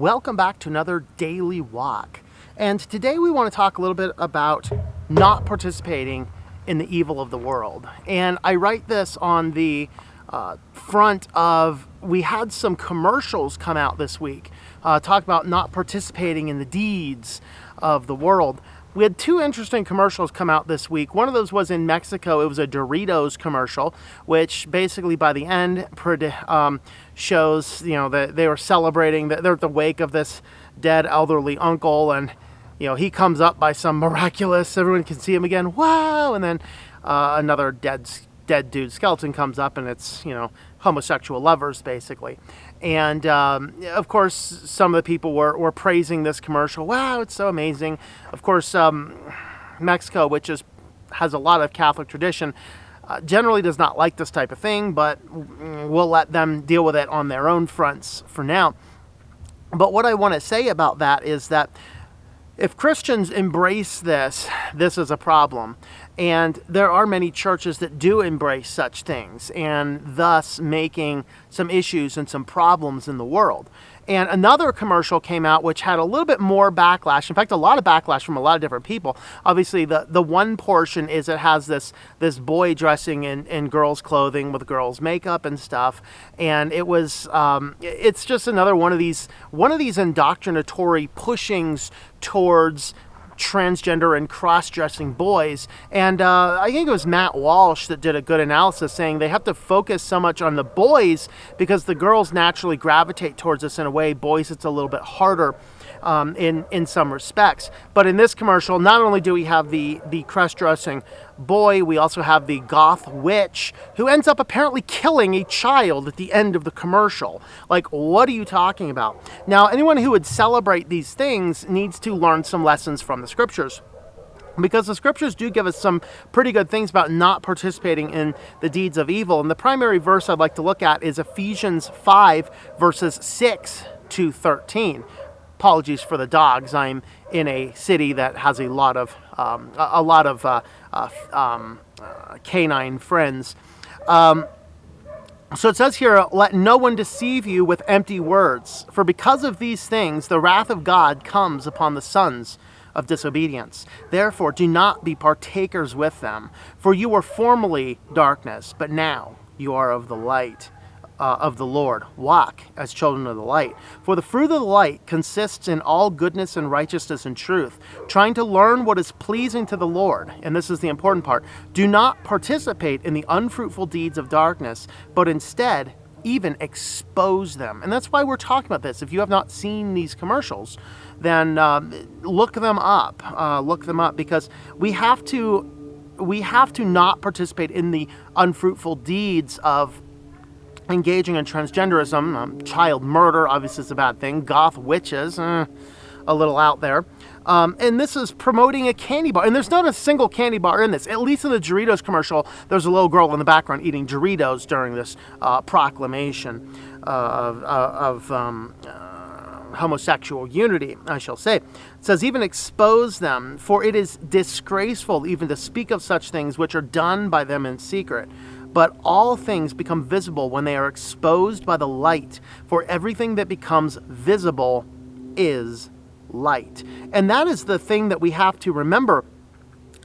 Welcome back to another daily walk. And today we want to talk a little bit about not participating in the evil of the world. And I write this on the front of, we had some commercials come out this week, talk about not participating in the deeds of the world. We had two interesting commercials come out this week. One of those was in Mexico. It was a Doritos commercial, which basically by the end shows, that they were celebrating, that they're at the wake of this dead elderly uncle, and he comes up by some miraculous, everyone can see him again, wow, and then another dead dude skeleton comes up, and it's homosexual lovers basically. And of course some of the people were praising this commercial. Wow, it's so amazing. Of course Mexico, which has a lot of Catholic tradition, generally does not like this type of thing, but we'll let them deal with it on their own fronts for now. But what I want to say about that is that if Christians embrace this is a problem. And there are many churches that do embrace such things, and thus making some issues and some problems in the world. And another commercial came out which had a little bit more backlash. In fact, a lot of backlash from a lot of different people. Obviously, the one portion is it has this boy dressing in girls' clothing with girls' makeup and stuff. And it was it's just another one of these indoctrinatory pushings towards transgender and cross-dressing boys. And I think it was Matt Walsh that did a good analysis saying they have to focus so much on the boys because the girls naturally gravitate towards us in a way. Boys, it's a little bit harder in some respects. But in this commercial, not only do we have the cross-dressing boy, we also have the goth witch who ends up apparently killing a child at the end of the commercial. Like, what are you talking about? Now, anyone who would celebrate these things needs to learn some lessons from the scriptures, because the scriptures do give us some pretty good things about not participating in the deeds of evil. And the primary verse I'd like to look at is Ephesians 5, verses 6 to 13. Apologies for the dogs. I'm in a city that has a lot of canine friends. So it says here, let no one deceive you with empty words, for because of these things the wrath of God comes upon the sons of disobedience. Therefore do not be partakers with them, for you were formerly darkness, but now you are of the light of the Lord. Walk as children of the light. For the fruit of the light consists in all goodness and righteousness and truth, trying to learn what is pleasing to the Lord. And this is the important part. Do not participate in the unfruitful deeds of darkness, but instead even expose them. And that's why we're talking about this. If you have not seen these commercials, then look them up. Because we have to not participate in the unfruitful deeds of engaging in transgenderism. Child murder obviously is a bad thing. Goth witches, a little out there. And this is promoting a candy bar. And there's not a single candy bar in this. At least in the Doritos commercial, there's a little girl in the background eating Doritos during this proclamation of homosexual unity, I shall say. It says, even expose them, for it is disgraceful even to speak of such things which are done by them in secret. But all things become visible when they are exposed by the light, for everything that becomes visible is light. And that is the thing that we have to remember,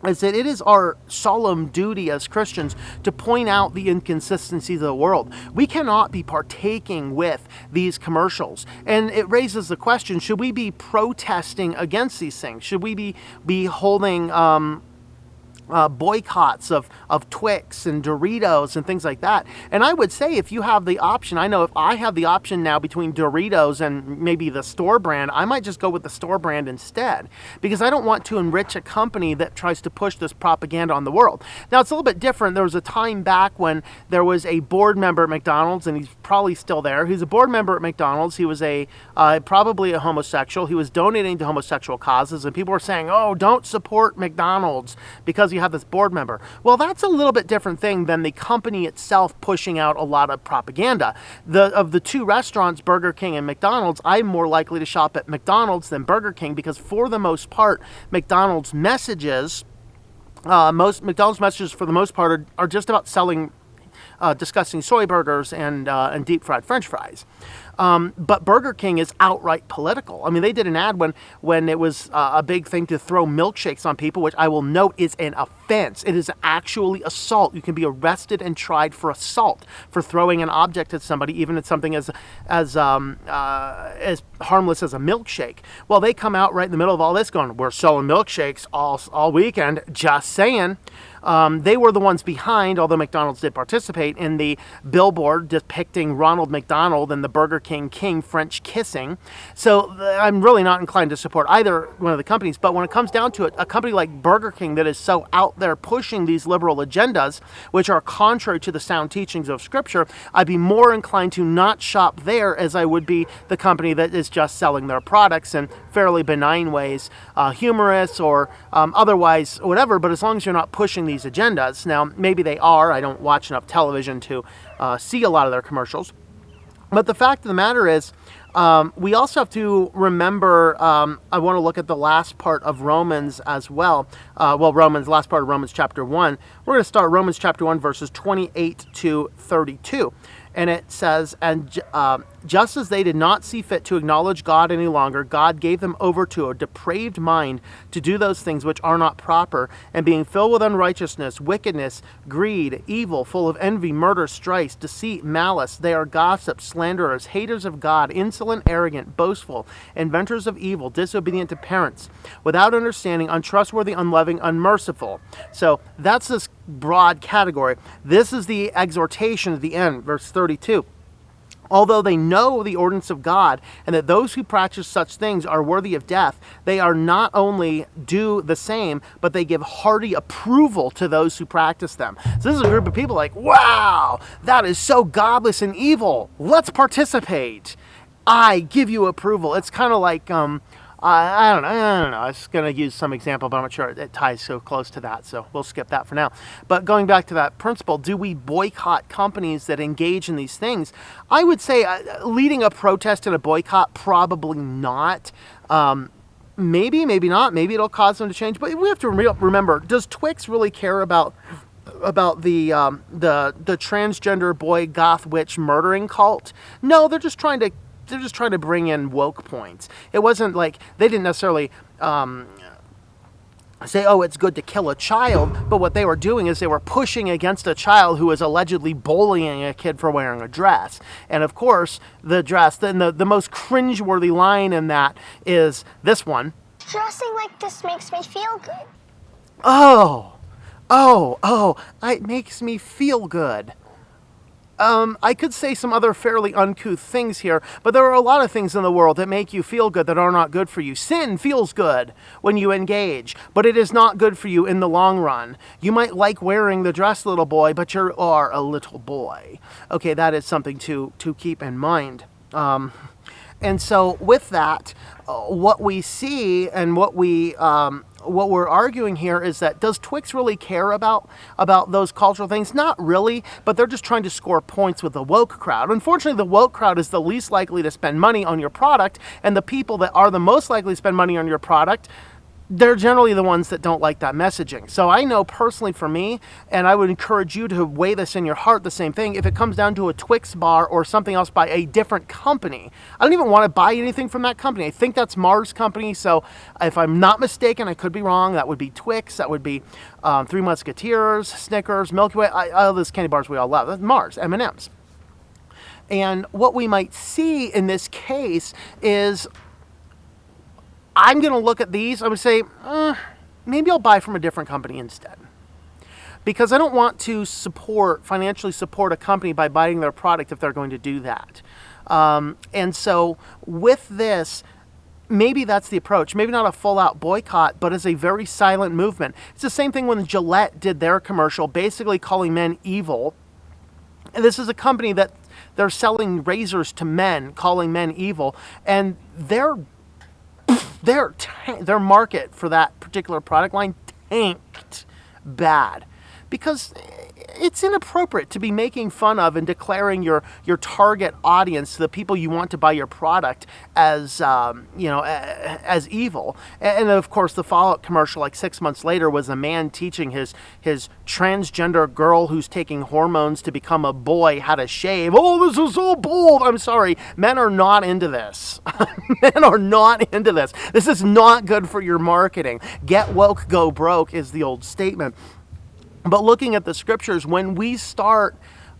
is that it is our solemn duty as Christians to point out the inconsistencies of the world. We cannot be partaking with these commercials. And it raises the question, should we be protesting against these things? Should we be holding boycotts of Twix and Doritos and things like that? And I would say, if you have the option, I know if I have the option now between Doritos and maybe the store brand, I might just go with the store brand instead, because I don't want to enrich a company that tries to push this propaganda on the world. Now, it's a little bit different. There was a time back when there was a board member at McDonald's, and he's probably still there. He's a board member at McDonald's. He was probably a homosexual. He was donating to homosexual causes, and people were saying, oh, don't support McDonald's because you have this board member. Well, that's a little bit different thing than the company itself pushing out a lot of propaganda. Of the two restaurants, Burger King and McDonald's, I'm more likely to shop at McDonald's than Burger King, because for the most part, McDonald's messages for the most part are just about selling discussing soy burgers and deep fried French fries. But Burger King is outright political. I mean, they did an ad when it was a big thing to throw milkshakes on people, which I will note is an offense. It is actually assault. You can be arrested and tried for assault for throwing an object at somebody, even at something as harmless as a milkshake. Well, they come out right in the middle of all this going, we're selling milkshakes all weekend, just saying. They were the ones behind, although McDonald's did participate, in the billboard depicting Ronald McDonald and the Burger King French kissing. So I'm really not inclined to support either one of the companies. But when it comes down to it, a company like Burger King that is so out there pushing these liberal agendas, which are contrary to the sound teachings of Scripture, I'd be more inclined to not shop there as I would be the company that is just selling their products in fairly benign ways, humorous or otherwise whatever, but as long as you're not pushing these agendas. Now, maybe they are. I don't watch enough television to see a lot of their commercials. But the fact of the matter is, we also have to remember, I want to look at the last part of Romans as well. Last part of Romans chapter 1. We're going to start Romans chapter 1, verses 28 to 32. And it says, and just as they did not see fit to acknowledge God any longer, God gave them over to a depraved mind to do those things which are not proper, and being filled with unrighteousness, wickedness, greed, evil, full of envy, murder, strife, deceit, malice, they are gossips, slanderers, haters of God, insolent, arrogant, boastful, inventors of evil, disobedient to parents, without understanding, untrustworthy, unloving, unmerciful. So that's this broad category. This is the exhortation at the end, verse 32. Although they know the ordinance of God, and that those who practice such things are worthy of death, they are not only do the same, but they give hearty approval to those who practice them. So this is a group of people like, wow, that is so godless and evil. Let's participate. I give you approval. It's kind of like, I don't know. I was going to use some example, but I'm not sure it ties so close to that, so we'll skip that for now. But going back to that principle, do we boycott companies that engage in these things? I would say leading a protest and a boycott, probably not. Maybe not. Maybe it'll cause them to change. But we have to remember, does Twix really care about the transgender boy goth witch murdering cult? No, they're just trying to bring in woke points. It wasn't like they didn't necessarily say, oh, it's good to kill a child, but what they were doing is they were pushing against a child who was allegedly bullying a kid for wearing a dress. And of course, the dress, then the most cringeworthy line in that is this one. Dressing like this makes me feel good. It makes me feel good. I could say some other fairly uncouth things here, but there are a lot of things in the world that make you feel good that are not good for you. Sin feels good when you engage, but it is not good for you in the long run. You might like wearing the dress, little boy, but you are a little boy. Okay, that is something to keep in mind. And so with that, what we see and what we're arguing here is that does Twix really care about those cultural things? Not really, but they're just trying to score points with the woke crowd. Unfortunately, the woke crowd is the least likely to spend money on your product, and the people that are the most likely to spend money on your product, they're generally the ones that don't like that messaging. So I know personally for me, and I would encourage you to weigh this in your heart, the same thing, if it comes down to a Twix bar or something else by a different company, I don't even want to buy anything from that company. I think that's Mars Company, so if I'm not mistaken, I could be wrong, that would be Twix, that would be Three Musketeers, Snickers, Milky Way, all those candy bars we all love. That's Mars, M&M's. And what we might see in this case is I'm going to look at these, I would say, maybe I'll buy from a different company instead. Because I don't want to financially support a company by buying their product if they're going to do that. And so with this, maybe that's the approach. Maybe not a full-out boycott, but as a very silent movement. It's the same thing when Gillette did their commercial, basically calling men evil. And this is a company that they're selling razors to men, calling men evil, and their market for that particular product line tanked bad. Because it's inappropriate to be making fun of and declaring your target audience, the people you want to buy your product, as as evil. And of course, the follow-up commercial, like 6 months later, was a man teaching his transgender girl who's taking hormones to become a boy how to shave. Oh, this is so bold. I'm sorry, men are not into this. Men are not into this. This is not good for your marketing. Get woke, go broke is the old statement. But looking at the scriptures, when we start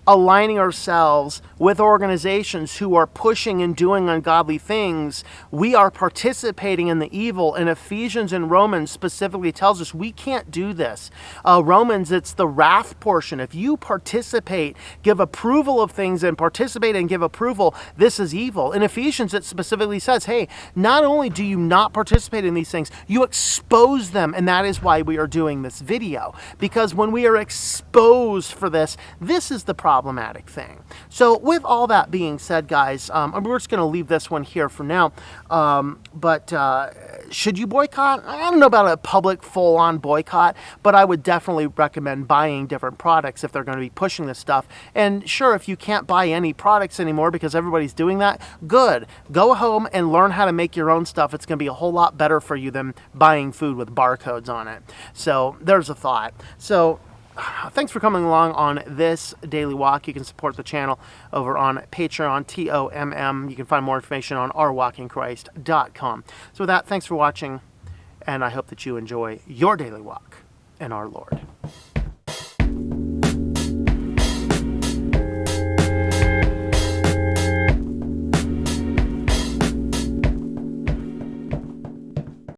aligning ourselves with organizations who are pushing and doing ungodly things, we are participating in the evil. And Ephesians and Romans specifically tells us we can't do this. Romans, it's the wrath portion. If you participate, give approval of things and participate and give approval, this is evil. In Ephesians, it specifically says, hey, not only do you not participate in these things, you expose them. And that is why we are doing this video. Because when we are exposed for this, this is the problematic thing. So with all that being said, guys, we're just going to leave this one here for now. But should you boycott? I don't know about a public full-on boycott, but I would definitely recommend buying different products if they're going to be pushing this stuff. And sure, if you can't buy any products anymore because everybody's doing that, good. Go home and learn how to make your own stuff. It's going to be a whole lot better for you than buying food with barcodes on it. So there's a thought. So thanks for coming along on this daily walk. You can support the channel over on Patreon, TOMM. You can find more information on ourwalkinchrist.com. So with that, thanks for watching, and I hope that you enjoy your daily walk in our Lord.